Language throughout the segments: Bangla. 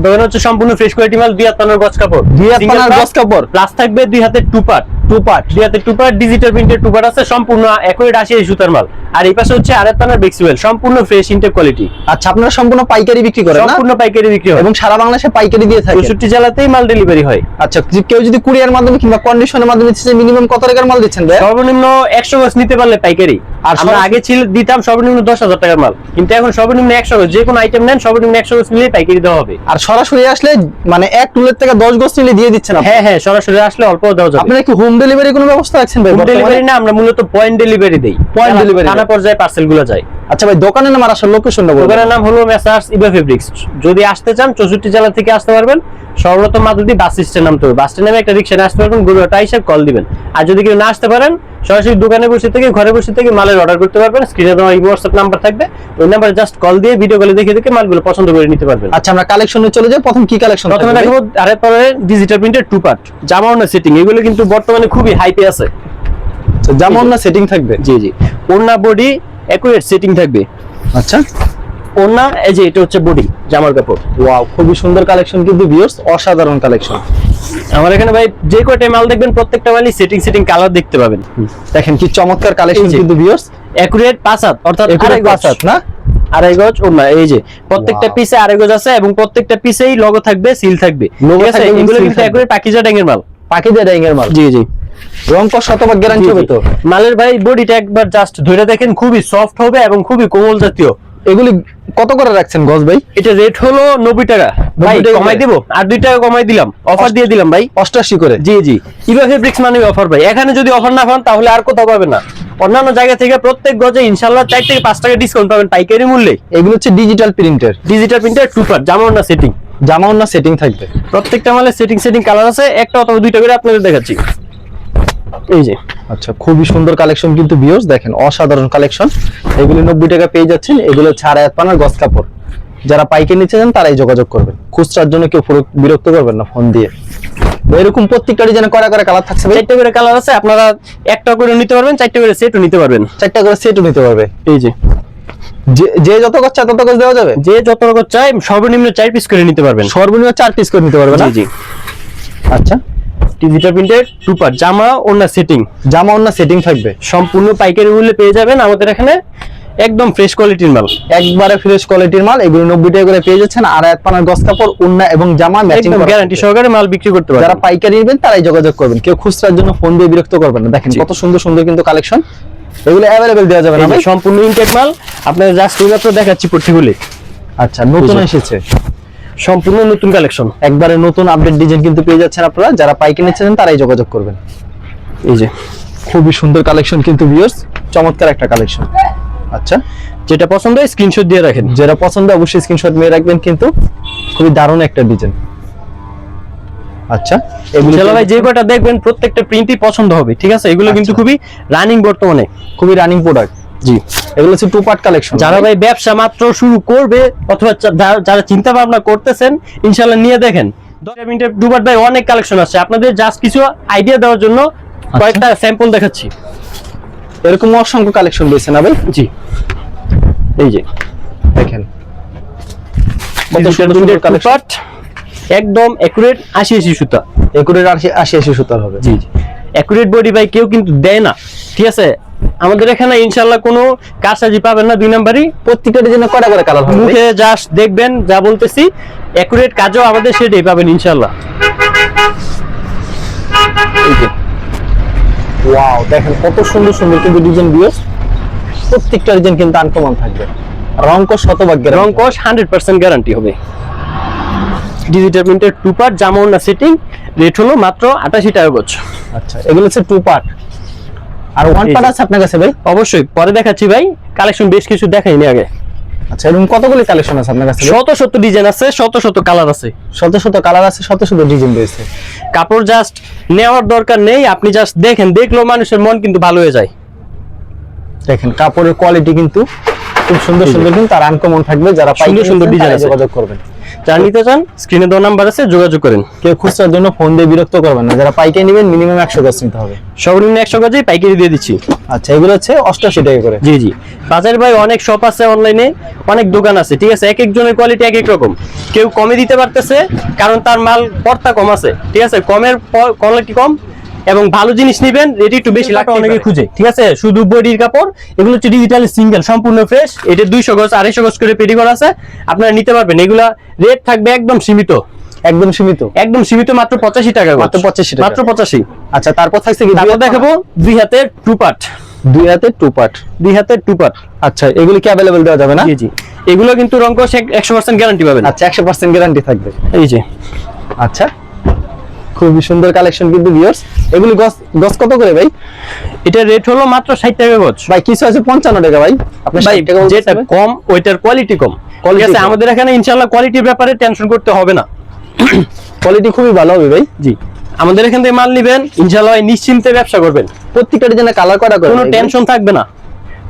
দোকানে হচ্ছে সম্পূর্ণ ফ্রেশ কোয়ালিটি মাল, 2 হাত পানার গজ কাপড়, 2 হাত পানার গজ কাপড় প্লাস থাকবে 2 হাতের টু পার্ট, 2 হাতের টু পার্ট ডিজিটাল প্রিন্টের টু পার্ট আছে, সম্পূর্ণ অ্যাকুরেট 80 সুতার মাল। আর এই পাশে হচ্ছে 2 হাত পানার বেক্সিওয়েল, সম্পূর্ণ ফ্রেশ ইনটেক কোয়ালিটি। আচ্ছা, আপনারা সম্পূর্ণ পাইকারি বিক্রি করেন না? সম্পূর্ণ পাইকারি বিক্রি হয় এবং সারা বাংলাদেশে পাইকারি দিয়ে থাকেন? 64 জেলাতেই মাল ডেলিভারি হয়। আচ্ছা, কেউ যদি কুরিয়ার মাধ্যমে কিংবা কন্ডিশনের মাধ্যমে নিচ্ছে, মিনিমাম কত টাকার মাল দিচ্ছেন ভাই? সর্বনিম্ন 100 গজ নিতে পারলে পাইকারি। আর আমরা আগে ছিল দিতাম সর্বনিম্ন 10,000 টাকার মাল, কিন্তু এখন সর্বনিম্ন 100 গজ, যে কোনো আইটেম নেন সর্বনিম্ন 100 গজ নিলে পাইকারি দেওয়া হবে। আর সরাসরি আসলে মানে এক টুলের থেকে 10 গজ নিলে দিয়ে দিচ্ছেন আপনি? হ্যাঁ হ্যাঁ, সরাসরি আসলে অল্প দেওয়া যাবে। আপনারা কি হোম ডেলিভারি কোনো ব্যবস্থা রাখছেন ভাই? হোম ডেলিভারি না, আমরা মূলত পয়েন্ট ডেলিভারি দেই। পয়েন্ট ডেলিভারি থানা পর্যায়ে পার্সেলগুলো যায়। আচ্ছা ভাই, দোকানের নাম আর আসল লোকেশনটা বলুন। দোকানের নাম হলো মেসার্স ইবা ফেব্রিক্স। যদি আসতে চান 64 জেলা থেকে আসতে পারবেন। সর্বপ্রথম মাদুদি বাস স্ট্যান্ড নামতে হবে, বাস স্ট্যান্ডে একটা রিকশা আসতে পারবেন, গরুটা এসে কল দিবেন। আর যদি কেউ না আসতে পারেন, সরাসরি দোকানে বসে থেকে ঘরে বসে থেকে মালের অর্ডার করতে পারবেন। স্ক্রিনে দেওয়া এই হোয়াটসঅ্যাপ নাম্বার থাকবে, ওই নাম্বারে জাস্ট কল দিয়ে ভিডিও কলে দেখে দেখে মালগুলো পছন্দ করে নিতে পারবেন। আচ্ছা, আমরা কালেকশনে চলে যাই। প্রথম কি কালেকশন? প্রথমে দেখাবো আরেক পরে ডিজিটাল প্রিন্টের টু পার্ট জামা ওড়না সেটিং। এগুলো কিন্তু বর্তমানে খুবই হাইপে আছে। জামা ওড়না সেটিং থাকবে? জি জি, ওড়না বডি একুরেট সেটিং থাকবে। আচ্ছা, ওড়না এই যে এটা হচ্ছে বডি জামার কাপড়। ওয়াও, খুবই সুন্দর কালেকশন কিন্তু ভিউয়ার্স, অসাধারণ কালেকশন। আমার এখানে ভাই যে কয়টা মাল দেখবেন প্রত্যেকটা মালই সেটিং কালার দেখতে পাবেন। দেখেন কি চমৎকার কালেকশন কিন্তু ভিউয়ার্স। একুরেট 5 হাত, অর্থাৎ একুরেট 5 হাত না, 2.5 গজ ওড়না। এই যে প্রত্যেকটা পিসে 2.5 গজ আছে এবং প্রত্যেকটা পিসেই লোগো থাকবে, সিল থাকবে। লোগো ঠিক আছে, থাকবে, এগুলো সিল কিন্তু থাকবে। একুরেট পাকিজা ড্যাঙের মাল। পাকিজা ডাইংয়ের মাল? জি জি। রং কস শতভাগ গ্যারান্টি হবে তো? মালের ভাই বডিটা একবার জাস্ট ধরে দেখেন, খুবই সফট হবে এবং খুবই কোমল জাতীয়। এগুলি কত করে রাখছেন গজ ভাই? এটা রেট হলো 90 টাকা। ভাই 90 টাকা কমাই দেব, আর 2 টাকা কমাই দিলাম, অফার দিয়ে দিলাম ভাই 88 করে। জি জি। ইবা ফেব্রিক্স মানে অফার ভাই। এখানে যদি অফার না পান তাহলে আর কোথাও পাবেন না। অন্যান্য জায়গা থেকে প্রত্যেক গজে ইনশাআল্লাহ 4 থেকে 5 টাকা ডিসকাউন্ট পাবেন পাইকারি মূল্যে। এগুলো হচ্ছে ডিজিটাল প্রিন্টের, ডিজিটাল প্রিন্টের টু পার্ট জামা ওড়না সেটিং। জামা ওড়না সেটিং থাকবে। প্রত্যেকটা মালে সেটিং কালার আছে, একটা অথবা 2টা করে আপনাদের দেখাচ্ছি। এই যে আচ্ছা, খুবই সুন্দর কালেকশন কিন্তু ভিউয়ার্স, দেখেন অসাধারণ কালেকশন। এগুলো 90 টাকা পেয়ে যাচ্ছেন। এগুলো 4 পানার গজ কাপড়। যারা পাইকারি নিতে চান তারাই যোগাযোগ করবেন, খুচরার জন্য কেউ বিরক্ত করবেন না ফোন দিয়ে। এরকম প্রত্যেকটা ডিজাইনে কয়টা করে কালার থাকছে? 4টা করে কালার আছে, আপনারা একটা করে নিতে পারবেন, 4টা করে সেটও নিতে পারবেন। 4টা করে সেটও নিতে পারবে। এই যে যে যত গজ চায় তত গজ দেওয়া যাবে? যে যত রকম চাই সর্বনিম্ন 4 পিস করে নিতে পারবেন। সর্বনিম্ন 4 পিস করে নিতে পারবে না? জি জি। আচ্ছা, ডিজিটাল প্রিন্টের টু পার্ট জামা ওড়না সেটিং। জামা ওড়না সেটিং থাকবে। সম্পূর্ণ পাইকারি মূল্যে পেয়ে যাবেন আমাদের এখানে, একদম ফ্রেশ কোয়ালিটির মাল, একবারে ফ্রেশ কোয়ালিটির মাল। এগুলো 90 টাকা করে পেয়ে যাচ্ছেন। 2.5 পানার গজ কাপড়, ওড়না এবং জামা ম্যাচিং একদম গ্যারান্টি সহকারে মাল বিক্রি করতে পারবেন। যারা পাইকারি নেবেন তারাই যোগাযোগ করবেন, কেউ খুচরার জন্য ফোন দিয়ে বিরক্ত করবেন না। দেখেন কত সুন্দর সুন্দর কিন্তু কালেকশন। এগুলো अवेलेबल দেওয়া যাবে না ভাই? সম্পূর্ণ ইনটেক মাল, আপনাদের জাস্ট এইমাত্র দেখাচ্ছি পড়তিগুলি। আচ্ছা, নতুন এসেছে, সম্পূর্ণ নতুন কালেকশন, একবারে নতুন আপডেট ডিজাইন কিন্তু পেয়ে যাচ্ছেন আপনারা। যারা পাইকারি নিচ্ছেন তারাই যোগাযোগ করবেন। এই যে খুবই সুন্দর কালেকশন কিন্তু ভিউয়ার্স, চমৎকার একটা কালেকশন। আচ্ছা, যেটা পছন্দ হয় স্ক্রিনশট দিয়ে রাখেন। যেটা পছন্দ অবশ্যই স্ক্রিনশট নিয়ে রাখবেন কিন্তু। খুবই দারুণ একটা ডিজাইন। আচ্ছা, এগুলো ভাই যে কয়টা দেখবেন প্রত্যেকটা প্রিন্টই পছন্দ হবে। ঠিক আছে, এগুলো কিন্তু খুবই রানিং, বর্তমানে খুবই রানিং প্রোডাক্ট। জি, এগুলো হচ্ছে টু পার্ট কালেকশন। যারা ভাই ব্যবসা মাত্র শুরু করবে অথবা যারা চিন্তা ভাবনা করতেছেন, ইনশাআল্লাহ নিয়ে দেখেন। 10 মিনিটের টু পার্ট ভাই অনেক কালেকশন আছে, আপনাদের জাস্ট কিছু আইডিয়া দেওয়ার জন্য কয়েকটা স্যাম্পল দেখাচ্ছি। এরকম অসংখ্য কালেকশন রয়েছে না ভাই? জি, এই যে দেখেন কত সুন্দর কালেকশন, একদম একুরেট 80 সুতা। একুরেট 80 সুতার হবে? জি জি, একুরেট বডি ভাই কেউ কিন্তু দেয় না। ঠিক আছে, আমাদের এখানে ইনশাআল্লাহ কোনো কারসাজি পাবেন না। 2 নাম্বারই প্রত্যেকটা ডিজাইনে কয়টা করে কালার হবে? মুখে জাস্ট দেখবেন যা বলতেছি, একুরেট কাজও আমাদের সেটাই পাবেন ইনশাআল্লাহ। এই যে ওয়াও, দেখেন কত সুন্দর সুন্দর কিন্তু ডিজাইন ভিউয়ার্স। প্রত্যেকটা ডিজাইন কিন্তু আনকমন থাকবে। রং কস শতভাগ গ্যারান্টি? রং কস 100% গ্যারান্টি হবে। ডিজিটাল প্রিন্টের টু পার্ট জামা ওড়না সেটিং, রেট হলো মাত্র 88 টাকা গজ। আচ্ছা, এগুলো হচ্ছে টু পার্ট। আর ওয়ান পার্ট আছে আপনার কাছে ভাই? অবশ্যই পরে দেখাচ্ছি ভাই, কালেকশন বেশ কিছু দেখাইনি আগে। আচ্ছা, এরকম কতগুলি কালেকশন আছে আপনার কাছে? শত ডিজাইন আছে, শত কালার আছে, শত কালার আছে, শত ডিজাইন রয়েছে। কাপড় জাস্ট নেওয়ার দরকার নেই, আপনি জাস্ট দেখেন, দেখলেও মানুষের মন কিন্তু ভালো হয়ে যায়। দেখেন কাপড়ের কোয়ালিটি কিন্তু খুব সুন্দর সুন্দর কিন্তু আর আনকমন থাকবে, যারা সুন্দর সুন্দর ডিজাইন আছে, যোগাযোগ করবেন। যারা নিতে চান স্ক্রিনে দেওয়া নাম্বার আছে, যোগাযোগ করেন। কেউ খুচরার জন্য ফোন দিয়ে বিরক্ত করবেন না, যারা পাইকারি নেবেন মিনিমাম 100 গজ নিতে হবে। সর্বনিম্ন 100 গজে পাইকারি দিয়ে দিচ্ছি। আচ্ছা, এগুলো হচ্ছে 88 টাকা করে। জি জি, বাজারে ভাই অনেক শপ আছে, অনলাইনে অনেক দোকান আছে, ঠিক আছে, এক একজনের কোয়ালিটি এক এক রকম। কেউ কমে দিতে পারতেছে কারণ তার মাল পর্তা কম আছে, ঠিক আছে, কমের কোয়ালিটি কম এবং ভালো জিনিস নেবেন রেডি একটু বেশি লাগবে, অনেকে খুঁজে, ঠিক আছে। শুধু বডির কাপড়, এগুলো হচ্ছে ডিজিটাল সিঙ্গেল, সম্পূর্ণ ফ্রেশ। এটা 200 গজ 250 গজ করে পেটি করা আছে, আপনারা নিতে পারবেন। এগুলা রেট থাকবে একদম সীমিত, একদম সীমিত, একদম সীমিত, মাত্র 85 টাকা, মাত্র 85 টাকা, মাত্র 85। আচ্ছা, তারপর থাকছে কি? তারপর দেখাবো দুই হাতের টু পার্ট, দুই হাতে টু পার্ট, দুই হাতের টু পার্ট। আচ্ছা, এগুলো কি अवेलेबल দেওয়া যাবে না? জি জি, এগুলো কিন্তু রংকশ 100% গ্যারান্টি পাবেন। আচ্ছা, 100% গ্যারান্টি থাকবে। এই যে, আচ্ছা, খুবই সুন্দর কালেকশন কিন্তু ভিউয়ার্স। এগুলি গজ গজ কত করে ভাই? এটা রেট হলো মাত্র 60 টাকা গজ। ভাই কিছু আছে 55 টাকা ভাই, আপনি ভাই 60 টাকা যেটা কম ওইটার কোয়ালিটি কম, ঠিক আছে। আমাদের এখানে ইনশাআল্লাহ কোয়ালিটির ব্যাপারে টেনশন করতে হবে না, কোয়ালিটি খুবই ভালো হবে ভাই। জি, আমাদের এখান থেকে মাল নেবেন ইনশাআল্লাহ নিশ্চিন্তে ব্যবসা করবেন। প্রত্যেকটা ডিজাইনে কালার করা করে, কোনো টেনশন থাকবে না।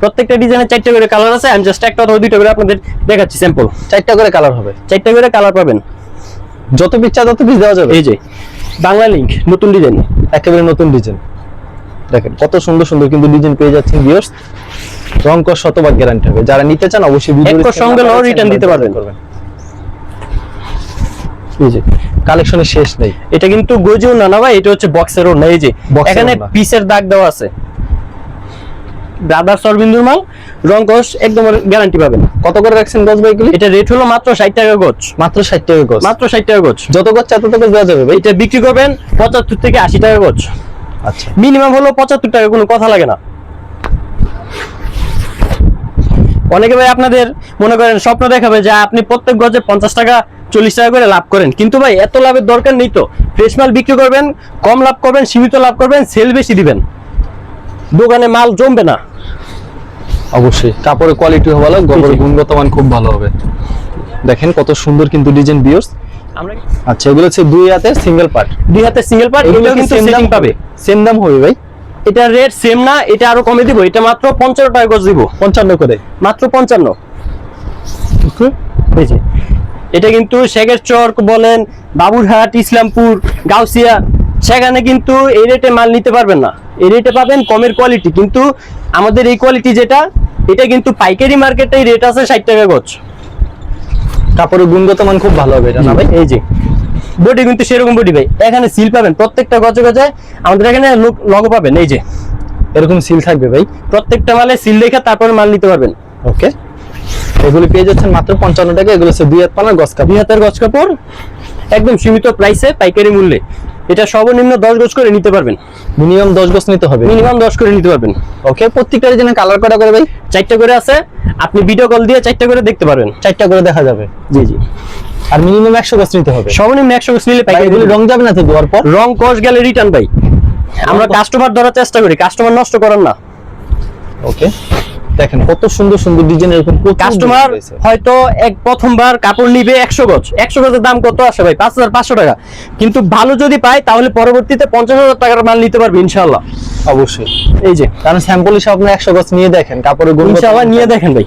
প্রত্যেকটা ডিজাইনে 4টা করে কালার আছে, আমি জাস্ট একটা অথবা 2টা করে আপনাদের দেখাচ্ছি স্যাম্পল। 4টা করে কালার হবে, 4টা করে কালার পাবেন, যত পিস চাই তত পিস দেওয়া যাবে। এই যে বাংলা লিংক নতুন ডিজাইন, একেবারে নতুন ডিজাইন, দেখেন কত সুন্দর সুন্দর কিন্তু ডিজাইন পেয়ে যাচ্ছেন ভিউয়ার্স। রং কস শতভাগ গ্যারান্টি হবে, যারা নিতে চান অবশ্যই ভিডিও এক সঙ্গে নো রিটার্ন দিতে পারবেন। এই যে কালেকশনের শেষ নেই। এটা কিন্তু গজিও না না ভাই, এটা হচ্ছে বক্সেরও না। এই যে এখানে পিসের দাগ দেওয়া আছে, ব্রাদার্স অরবিন্দুর মাল, রংকশ একদম গ্যারান্টি পাবেন। কত করে রাখছেন গজ ভাই এগুলি? এটা রেট হলো মাত্র 60 টাকা গজ, মাত্র 60 টাকা গজ, মাত্র 60 টাকা গজ। যত গজ চাই তত গজ দেওয়া যাবে ভাই। এটা বিক্রি করবেন 75 থেকে 80 টাকা গজ, আচ্ছা, মিনিমাম হলো 75 টাকা, কোনো কথা লাগে না। অনেকে ভাই আপনাদের মনে করেন স্বপ্ন দেখাবে যে আপনি প্রত্যেক গজে 50 টাকা 40 টাকা করে লাভ করেন, কিন্তু ভাই এত লাভের দরকার নেই তো। ফ্রেশ মাল বিক্রি করবেন, কম লাভ করবেন, সীমিত লাভ করবেন, সেল বেশি দিবেন, দোকানে মাল জমবে না। অবশ্যই কাপড়ের কোয়ালিটি ভালো, কাপড়ের গুণগত মান খুব ভালো হবে। দেখেন কত সুন্দর কিন্তু ডিজাইন ভিউয়ার্স। আমরা আচ্ছা, এগুলো হচ্ছে দুই হাতে সিঙ্গেল পার্ট, দুই হাতে সিঙ্গেল পার্ট, এগুলো কিন্তু সেটিং পাবে। সেম দাম হবে ভাই? এটা রেট সেম না, এটা আরো কমে দিব, এটা মাত্র 55 টাকা গজ দিব, 55 করে, মাত্র 55। এই যে এটা কিন্তু শেখের চর বলেন, বাবুরহাট, ইসলামপুর, গাউসিয়া, সেখানে কিন্তু এই রেটে মাল নিতে পারবেন না। এই রেটে পাবেন কমের কোয়ালিটি, কিন্তু আমাদের এই কোয়ালিটি যেটা, এটা কিন্তু পাইকারি মার্কেটে রেট আছে 60 টাকা গজ। কাপড়ের গুণগত মান খুব ভালো হবে এটা না ভাই? এই যে বডি কিন্তু সেরকম বডি ভাই, এখানে সিল পাবেন প্রত্যেকটা গজে গজে, আমাদের এখানে লগো পাবেন, এই যে এরকম সিল থাকবে ভাই, প্রত্যেকটা মালে সিল দেখে তারপরে মাল নিতে পারবেন। ওকে, এগুলি পেয়ে যাচ্ছেন মাত্র 55 টাকা। এগুলো হচ্ছে দুই হাত পানার গজ কাপড়, 2 হাতের গজ কাপড়, একদম সীমিত প্রাইসে পাইকারি মূল্যে। এটা সর্বনিম্ন 10 গজ করে নিতে পারবেন, মিনিমাম 10 গজ নিতে হবে, মিনিমাম 10 করে নিতে পারবেন। ওকে, প্রত্যেকটা ডিজাইনে কালার করা করে ভাই? 4টা করে আছে, আপনি ভিডিও কল দিয়ে 4টা করে দেখতে পারবেন, 4টা করে দেখা যাবে। জি জি, আর মিনিমাম 100 গজ নিতে হবে। সর্বনিম্ন 100 গজ নিলে পাইকারি। এগুলি রং যাবে না তো দেওয়ার পর? রং কস গেলে রিটার্ন ভাই, আমরা কাস্টমার ধরার চেষ্টা করি, কাস্টমার নষ্ট করেন না। ওকে, দেখেন কত সুন্দর সুন্দর ডিজাইন, এরকম কাস্টমার হয়তো এক প্রথমবার কাপড় নিবে 100 গজ, 100 গজের দাম কত আসে ভাই? 5500 টাকা, কিন্তু ভালো যদি পায় তাহলে পরবর্তীতে 50,000 টাকার মাল নিতে পারবে ইনশাআল্লাহ। অবশ্যই, এই যে কারণ স্যাম্পল হিসেবে আপনি 100 গজ নিয়ে দেখেন, কাপড়ের গুণগত ইনশাআল্লাহ নিয়ে দেখেন ভাই,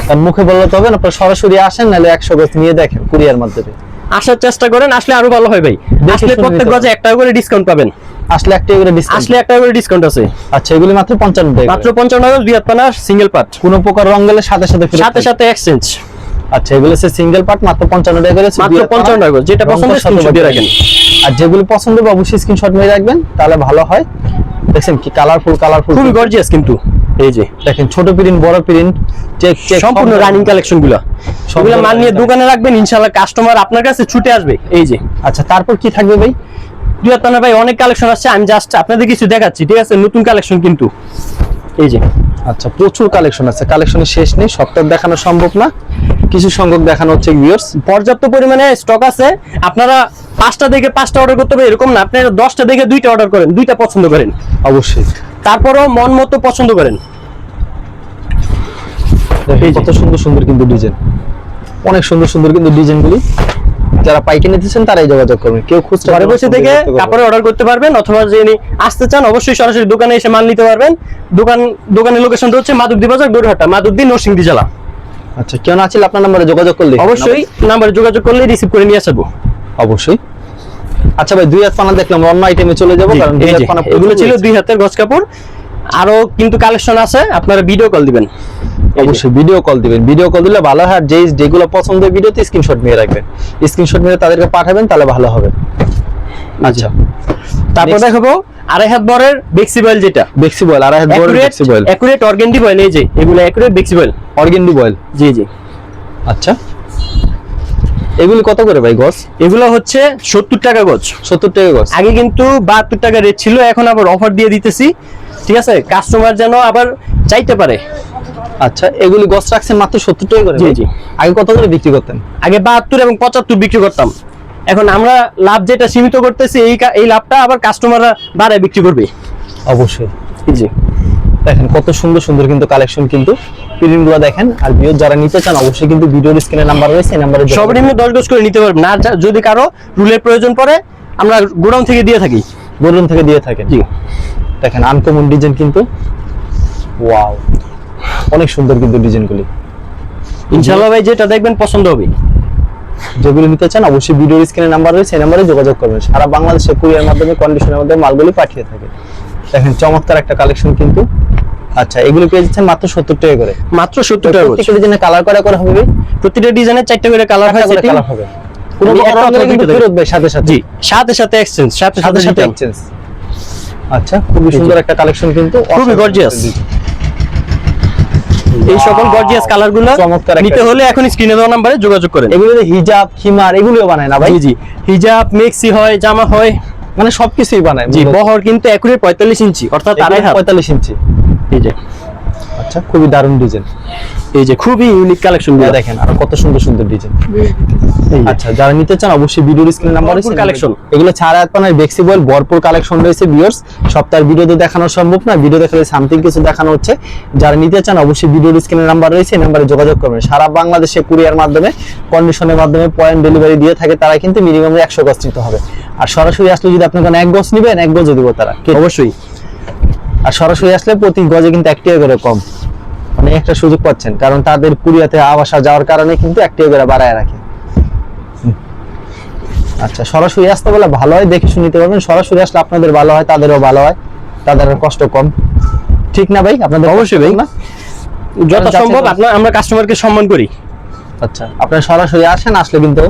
আর মুখে বললে তো হবে না, আপনারা সরাসরি আসেন, নাহলে 100 গজ নিয়ে দেখেন কুরিয়ার মাধ্যমে। আসার চেষ্টা করেন, আসলে আরো ভালো হয় ভাই। আসলে প্রত্যেক গজে 1 টাকা করে ডিসকাউন্ট পাবেন, আসলে 1 টাকা করে ডিসকাউন্ট, আসলে 1 টাকা করে ডিসকাউন্ট আছে। আচ্ছা, এগুলি মাত্র 55 টাকা, মাত্র 55 টাকা, 2 হাত পানা সিঙ্গেল পার্ট, কোনো প্রকার রং গেলে সাথে সাথে ফেরত সাথে সাথে এক্সচেঞ্জ। আচ্ছা, এগুলো হচ্ছে সিঙ্গেল পার্ট, মাত্র 55 টাকা করে, মাত্র 55 টাকা, যেটা পছন্দ স্ক্রিনশট দিয়ে রাখেন। আর যেগুলো পছন্দ হবে অবশ্যই স্ক্রিনশট নিয়ে রাখবেন, তাহলে ভালো হয়। দেখেন কি কালারফুল, খুবই গর্জিয়াস কিন্তু। এই যে দেখেন ছোট প্রিন্ট, বড় প্রিন্ট, চেক চেক, সম্পূর্ণ রানিং কালেকশন গুলা, সবগুলো মাল নিয়ে দোকানে রাখবেন, ইনশাআল্লাহ কাস্টমার আপনার কাছে ছুটে আসবে। এই যে আচ্ছা, তারপর কি থাকবে ভাই? 2 হাত পানা ভাই অনেক কালেকশন আসছে, আমি জাস্ট আপনাদের কিছু দেখাচ্ছি, ঠিক আছে, নতুন কালেকশন কিন্তু। এই যে আচ্ছা, প্রচুর কালেকশন আছে, কালেকশনের শেষ নেই, সবটা দেখানো সম্ভব না, কিছু সংখ্যক দেখানো হচ্ছে ভিউয়ার্স। পর্যাপ্ত পরিমাণে স্টক আছে, আপনারা 5টা দেখে 5টা অর্ডার করতে হবে এরকম না, আপনারা 10টা দেখে 2টা অর্ডার করেন, 2টা পছন্দ করেন, অবশ্যই তারপরও মন মতো পছন্দ করেন। কত সুন্দর সুন্দর কিন্তু ডিজাইন, অনেক সুন্দর সুন্দর কিন্তু ডিজাইনগুলি। যারা পাইকারি নিতেছেন তারাই যোগাযোগ করবেন। কেউ খুচরা ঘরে বসে থেকে কাপড় অর্ডার করতে পারবেন, অথবা যিনি আসতে চান অবশ্যই সরাসরি দোকানে এসে মাল নিতে পারবেন। দোকানের লোকেশনটা হচ্ছে মাধবদী বাজার, গরুহাটা, মাধবদী, নরসিংদী জেলা। আচ্ছা, কেউ না ছিল আপনার নম্বরে যোগাযোগ করলে অবশ্যই নাম্বারে যোগাযোগ করলে রিসিভ করে নিয়ে আসবো। অবশ্যই। আচ্ছা ভাই, 2 হাত পানা দেখলাম, অন্য আইটেমে চলে যাবো, কারণ 2 হাত পানা এগুলো ছিল 2 হাতের গজ কাপড়। আরো কিন্তু কালেকশন আছে, আপনারা ভিডিও কল দিবেন। অবশ্যই ভিডিও কল দিবেন, ভিডিও কল দিলে ভালো হয়। আর যেগুলো পছন্দ হয় ভিডিওতে স্ক্রিনশট নিয়ে রাখবেন, স্ক্রিনশট নিয়ে তাদেরকে পাঠাবেন, তাহলে ভালো হবে। আচ্ছা, তারপর দেখাবো 2.5 হাত বরের বেক্সি বয়েল, যেটা বেক্সি বয়েল, 2.5 হাত বড় বেক্সি বয়েল, একুরেট অর্গানডি বয়েল। এই যে এগুলো একুরেট বেক্সি বয়েল, অর্গানডি বয়েল। জি জি। আচ্ছা, এগুলি কত করে ভাই গজ? এগুলো হচ্ছে 70 টাকা গজ। 70 টাকা গজ। আগে কিন্তু 72 টাকা রেট ছিল, এখন আবার অফার দিয়ে দিতেছি, ঠিক আছে, কাস্টমার যেন আবার চাইতে পারে। আচ্ছা, এগুলি গজ রাখছেন মাত্র 70 টাকা করে? জি জি। আগে কত করে বিক্রি করতেন? আগে 72 এবং 75 বিক্রি করতাম। এখন আমরা লাভ যেটা সীমিত করতেছি, এই লাভটা আবার কাস্টমাররা বাড়ায় বিক্রি করবে। অবশ্যই। জি। দেখেন কত সুন্দর সুন্দর কিন্তু কালেকশন, কিন্তু প্রিন্টগুলো দেখেন। আর ভিউ যারা নিতে চান অবশ্যই কিন্তু ভিডিওর স্ক্রিনে নাম্বার রয়েছে, এই নাম্বারে সর্বনিম্ন 10 গজ করে নিতে পারবেন। আর যদি কারো রুলের প্রয়োজন পড়ে, আমরা গোডাউন থেকে দিয়ে থাকি। গোডাউন থেকে দিয়ে থাকেন? জি। দেখেন আনকমন ডিজাইন কিন্তু, ওয়াও, অনেক সুন্দর কিন্তু ডিজাইনগুলি। ইনশাআল্লাহ ভাই যেটা দেখবেন পছন্দ হবে। যেগুলো নিতে চান অবশ্যই ভিডিওর স্ক্রিনে নাম্বার রয়েছে, এই নাম্বারে যোগাযোগ করবেন। সারা বাংলাদেশে কুরিয়ার মাধ্যমে, কন্ডিশনের মাধ্যমে মালগুলি পাঠিয়ে থাকে। দেখেন চমৎকার একটা কালেকশন কিন্তু। আচ্ছা, এগুলো পেয়ে যাচ্ছেন মাত্র 70 টাকা করে। মাত্র 70 টাকা। প্রত্যেকটা ডিজাইনে কালার করা হবে? প্রতিটা ডিজাইনে 4টা করে কালার হয়, সেটিং কালার হবে। কোনো প্রকার কিন্তু ফেরত ভাই সাথে সাথে? জি, সাথে এক্সচেঞ্জ, সাথে এক্সচেঞ্জ। আচ্ছা, খুবই সুন্দর একটা কালেকশন কিন্তু, খুবই গর্জিয়াস। এই সকল গর্জিয়াস কালারগুলো নিতে হলে এখন স্ক্রিনে দেওয়া নম্বরে যোগাযোগ করেন। এগুলো হিজাব, খিমার এগুলোও বানায় না ভাই? জি জি, হিজাব, মেক্সি হয়, জামা হয়, মানে সবকিছুই বানায়। জি, বহর কিন্তু একুরেট 45 ইঞ্চি, অর্থাৎ 2.5 হাত। 45 ইঞ্চি। এই যে, আচ্ছা, খুবই দারুণ ডিজাইন। এই যে খুবই ইউনিক কালেকশন দেখেন, আর কত সুন্দর সুন্দর ডিজাইন। আচ্ছা, যারা নিতে চান অবশ্যই ভিডিওর স্ক্রিনে নাম্বার আছে, কালেকশন। এগুলো ছাড়া আপনার বেক্সি বয়েল ভরপুর কালেকশন রয়েছে ভিউয়ার্স। সপ্তাহের ভিডিওতে দেখানো সম্ভব না, ভিডিও দেখালে সামথিং কিছু দেখানো হচ্ছে। যারা নিতে চান অবশ্যই ভিডিওর স্ক্রিনে নাম্বার রয়েছে, এই নাম্বারে যোগাযোগ করবেন। সারা বাংলাদেশে কুরিয়ার মাধ্যমে, কন্ডিশনের মাধ্যমে পয়েন্ট ডেলিভারি দিয়ে থাকে তারা, কিন্তু মিনিমাম 100 গজ নিতে হবে। আর সরাসরি আসলে যদি আপনি কোনো 1 গজ নেবেন, 1 গজও দিব তারা অবশ্যই। আর সরাসরি আসলে প্রতি গজে কিন্তু 1 টাকা করে কম, মানে একটা সুযোগ পাচ্ছেন, কারণ তাদের কুরিয়াতে আসা যাওয়ার কারণে কিন্তু 1 টাকা করে বাড়ায় রাখে। আচ্ছা, সরাসরি আসতে বলে ভালো হয়, দেখে শুনতে পারবেন। সরাসরি আসলে আপনাদের ভালো হয়, তাদেরও ভালো হয়, তাদের কষ্ট কম, ঠিক না ভাই? আপনাদের অবশ্যই ভাই, না, যত সম্ভব আমরা কাস্টমারকে সম্মান করি। আচ্ছা, আপনারা সরাসরি আসেন, আসলে কিন্তু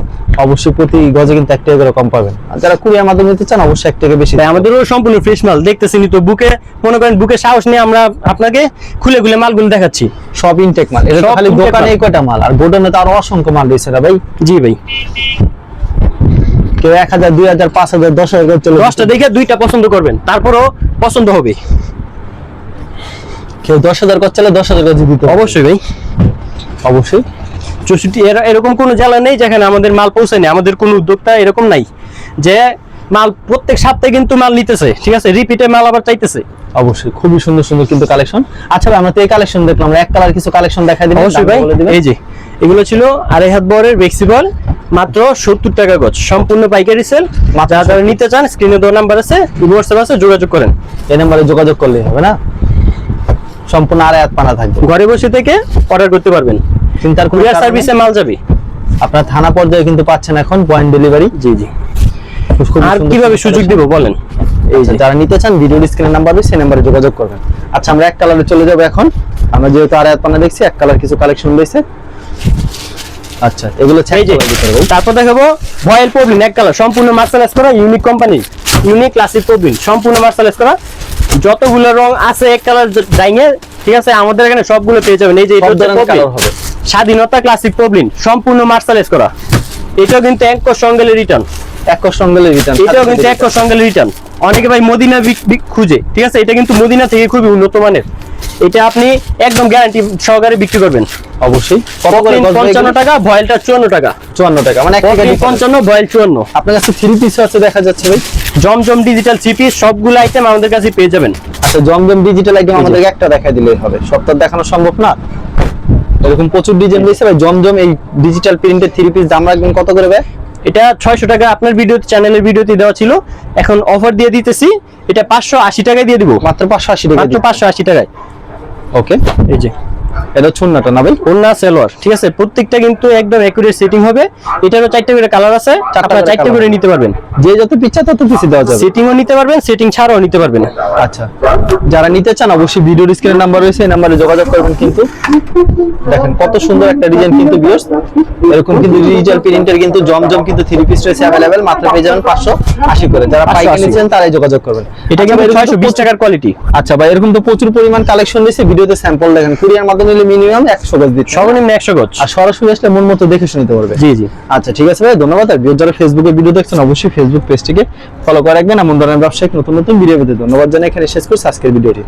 অবশ্যই প্রতি গজে কিন্তু 1 টাকা করে কম পাবেন। আর যারা কুরিয়ার মাধ্যমে নিতে চান অবশ্যই 1 টাকা বেশি। আমাদেরও সম্পূর্ণ ফ্রেশ মাল দেখতেছেন তো, বুকে মনে করেন, বুকে সাহস নিয়ে আমরা আপনাকে খুলে মালগুলো দেখাচ্ছি। সব ইনটেক মাল, এটা খালি দোকানে কয়টা মাল, আর গোডাউনে তো আরো অসংখ্য মাল রয়েছে না ভাই? জি ভাই। কেউ 1000, 2000, 5000, 10000 চলে, 10টা দেখে 2টা পছন্দ করবেন, তারপরও পছন্দ হবে। কেউ 10,000 গজ চলে 10,000 গজ দিতে হবে। অবশ্যই ভাই, অবশ্যই। 64 এরকম কোনো জেলা নেই যেখানে আমাদের মাল পৌঁছায়নি। আমাদের কোনো উদ্যোক্তা এরকম নাই যে মাল প্রত্যেক সপ্তাহে কিন্তু মাল নিতেছে, ঠিক আছে, রিপিটে মাল আবার চাইতেছে। অবশ্যই, খুবই সুন্দর সুন্দর কিন্তু কালেকশন। আচ্ছা ভাই, আমরা তো এই কালেকশন দেখলাম, আমরা এক কালার কিছু কালেকশন দেখাই দিবেন? অবশ্যই ভাই। এই যে এগুলো ছিল 2.5 হাত বরের বেক্সি বল, মাত্র 70 টাকা গজ, সম্পূর্ণ পাইকারি সেল। যারা নিতে চান স্ক্রিনে দেওয়া নাম্বার আছে, হোয়াটসঅ্যাপ আছে, যোগাযোগ করেন। এই নাম্বারে যোগাযোগ করলেই হবে না? সম্পূর্ণ 2.5 হাত পানা থাকবে, ঘরে বসে থেকে অর্ডার করতে পারবেন, চিন্তার কোনো কুরিয়ার সার্ভিসে মাল যাবে। আপনারা থানা পর্যায়ে কিন্তু পাচ্ছেন এখন পয়েন্ট ডেলিভারি। জি জি। আর কিভাবে সুযোগ দিব বলেন? এই যে যারা নিতে চান ভিডিওর স্ক্রিনে নাম্বার রয়েছে, সেই নাম্বারে যোগাযোগ করবেন। আচ্ছা, আমরা এক কালারে চলে যাব এখন। আমরা যেহেতু 2.5 হাত পানা দেখছি, এক কালার কিছু কালেকশন রয়েছে। আচ্ছা, এগুলো চাই যে। তারপর দেখাবো ভয়েল পবলিন, এক কালার, সম্পূর্ণ মার্শালাইজ করা, ইউনিক কোম্পানি, ইউনিক ক্লাসিক পবলিন, সম্পূর্ণ মার্শালাইজ করা। যতগুলো রং আছে এক কালার ডাইঙে, ঠিক আছে, আমাদের এখানে সবগুলো পেয়ে যাবেন। এই যে এটা কালার হবে স্বাধীনতা ক্লাসিক পবলিন, সম্পূর্ণ মার্শালাইজ করা। এটাও কিন্তু এক সঙ্গে রিটার্ন, এটাও কিন্তু এক সঙ্গে রিটার্ন। অনেকে ভাই মদিনা খুঁজে, ঠিক আছে, এটা কিন্তু মদিনা থেকে খুবই উন্নত মানের। এটা আপনি একদম গ্যারান্টি সহকারে বিক্রি করবেন। অবশ্যই। 55 টাকা, ভয়েলটা 54 টাকা। 54 টাকা, মানে 55, ভয়েল 54। আপনার কাছে 3 পিস আছে দেখা যাচ্ছে ভাই? জমজম ডিজিটাল 3 পিস, সবগুলো আইটেম আমাদের কাছে পেয়ে যাবেন। আচ্ছা, জমজম ডিজিটাল আইটেম আমাদেরকে একটা দেখাই দিলেই হবে, সব তো দেখানো সম্ভব না। এরকম প্রচুর ডিজাইন রয়েছে ভাই। জমজম এই ডিজিটাল প্রিন্টের 3 পিস দাম রাখবেন কত করে ভাই? এটা 600 টাকা আপনার ভিডিওতে, চ্যানেলের ভিডিওতে দেওয়া ছিল, এখন অফার দিয়ে দিতেছি, এটা 580 টাকায় দিয়ে দিব, মাত্র 580 টাকা, মাত্র 580 টাকায়। ওকে, এই যে এটা ছুন্নাটা না ভাই? ওন্না সালোয়ার, ঠিক আছে, প্রত্যেকটা কিন্তু একদম একুরেট সেটিং হবে। এটারও 4টা করে কালার আছে, আপনারা 4টা করে নিতে পারবেন, যে যত পিচ্ছা তত পিসি দেওয়া যাবে। সেটিংও নিতে পারবেন, সেটিং ছাড়াও নিতে পারবেন। আচ্ছা, যারা নিতে চান অবশ্যই ভিডিওর স্ক্রিনে নাম্বার রয়েছে, এই নাম্বারে যোগাযোগ করবেন। কিন্তু দেখেন কত সুন্দর একটা ডিজাইন কিন্তু ভিউয়ার্স, এরকম কিন্তু ডিজিটাল প্রিন্টের কিন্তু জমজম কিন্তু 3 পিস রয়েছে अवेलेबल, মাত্র পেয়ে যাবেন 580 করে। যারা পাইকারি নিচ্ছেন তারাই যোগাযোগ করবেন। এটা কিন্তু 620 টাকার কোয়ালিটি। আচ্ছা ভাই, এরকম তো প্রচুর পরিমাণ কালেকশন রয়েছে, ভিডিওতে স্যাম্পল দেখেন। কুরিয়ার মাধ্যমে নিলে মিনিমাম 100 গজ দিতে, সর্বনিম্ন 100 গজ, আর সরাসরি আসলে মন মতো দেখে শুনতে পারবে। জি জি। আচ্ছা ঠিক আছে ভাই, ধন্যবাদ। আর যারা ফেসবুকে ভিডিও দেখছেন অবশ্যই ফেসবুক পেজটিকে ফলো করে রাখবেন, এমন ধরনের ব্যবসায়িক নতুন নতুন ভিডিও পেতে। ধন্যবাদ জানাই, এখানে শেষ করছি আজকের ভিডিওটি।